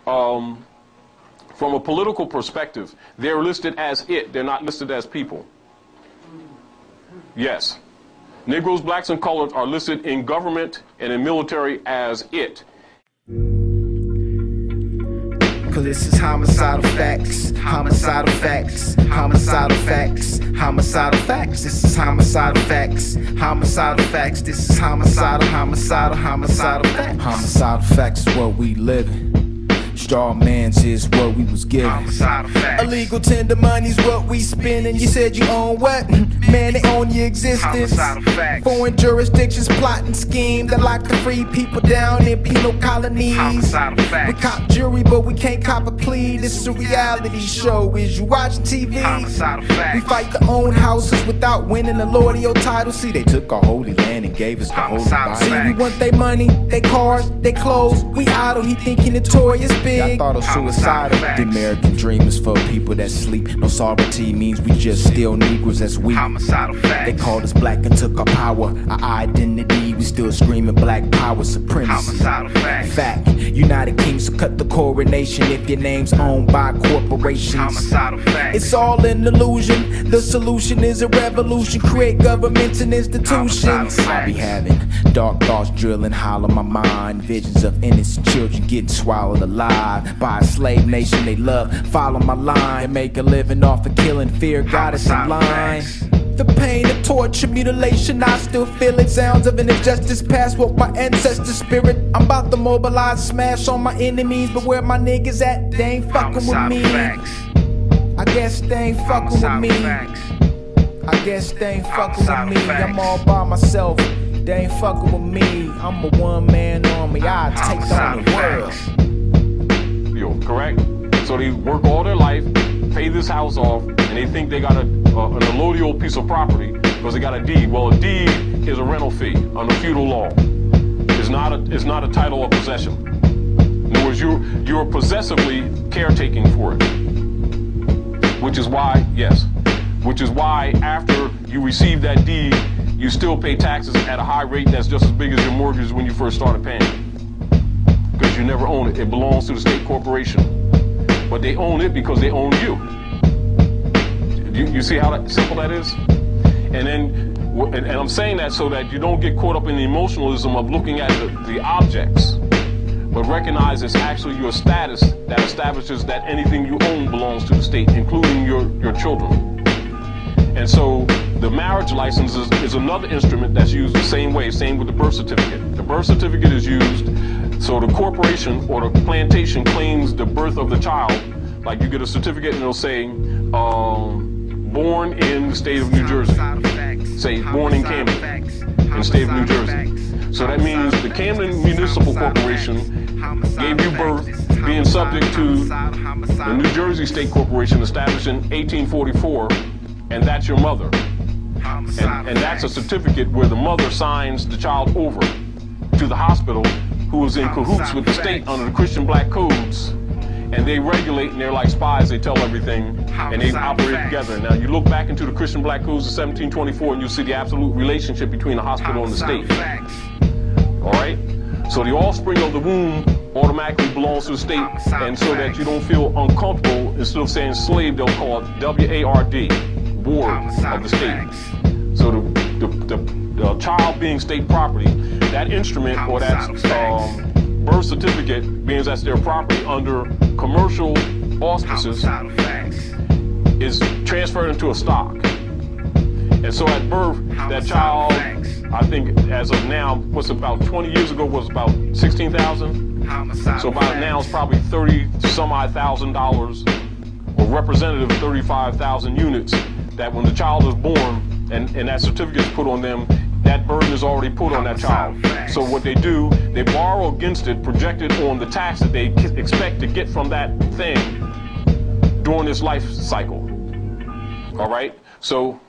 from a political perspective, they're listed as it. They're not listed as people. Yes. Negroes, blacks, and coloreds are listed in government and in military as it. Cause this is homicidal facts, homicidal facts, homicidal facts, homicidal facts. This is homicidal facts, homicidal facts. This is homicidal facts. Homicidal facts is what we living. Straw man's is what we was given. Illegal tender money's what we spending. You said you own what? Man, they own your existence. Foreign jurisdictions plotting scheme that like to free people down in penal colonies. We cop jury, but we can't cop a plea. This is a reality show. Is you watching TV? We fight to own houses without winning a Lordio title. See, they took our holy land and gave us the holy Bible. See, we want their money, their cars, their clothes. We idle, he thinking notorious big. I thought of suicidal. The American dream is for people that sleep. No sovereignty means we just still Negroes that's weak. They called us black and took our power, our identity. We still screaming black power supremacy. Fact, United Kings will cut the coronation if your name's owned by corporations. It's all an illusion. The solution is a revolution. Create governments and institutions. I be having dark thoughts drilling hollow my mind. Visions of innocent children getting swallowed alive by a slave nation they love. Follow my line and make a living off of killing. Fear got us in line. The pain, the torture, mutilation, I still feel it. Sounds of an injustice past what my ancestor spirit. I'm about to mobilize, smash on my enemies. But where my niggas at, they ain't fucking with me. I guess they ain't fucking with me. I guess they ain't fucking with me. I'm all by myself, they ain't fucking with me. I'm a one-man army, I take on the world. Correct? So they work all their life, pay this house off, and they think they got an allodial piece of property because they got a deed. Well, a deed is a rental fee under feudal law. It's not a title or possession. In other words, you're possessively caretaking for it. Which is why after you receive that deed, you still pay taxes at a high rate that's just as big as your mortgage when you first started paying. Because you never own it. It belongs to the state corporation. But they own it because they own you. You see how simple that is? And I'm saying that so that you don't get caught up in the emotionalism of looking at the objects, but recognize it's actually your status that establishes that anything you own belongs to the state, including your children. And so the marriage license is another instrument that's used the same way, same with the birth certificate. The birth certificate is used so the corporation or the plantation claims the birth of the child. Like you get a certificate and it'll say, born in the state of New Jersey. Say, born in Camden, in the state of New Jersey. So that means the Camden Municipal Corporation gave you birth, being subject to the New Jersey State Corporation established in 1844, and that's your mother. And that's a certificate where the mother signs the child over to the hospital, who is in cahoots with the state under the Christian black codes, and they regulate and they're like spies, they tell everything, and they operate together. Now you look back into the Christian black codes of 1724 and you see the absolute relationship between the hospital and the state. Alright? So the offspring of the womb automatically belongs to the state, and so that you don't feel uncomfortable, instead of saying slave, they'll call it W-A-R-D, ward of the state. So the child being state property, that instrument or that birth certificate, being that's their property under commercial auspices, is transferred into a stock. And so at birth, that child, I think as of now, what's about 20 years ago was about 16,000. So about now it's probably $30,000 or representative 35,000 units that when the child is born and that certificate is put on them, that burden is already put on that child. So what they do, they borrow against it, project it on the tax that they expect to get from that thing during this life cycle. All right? So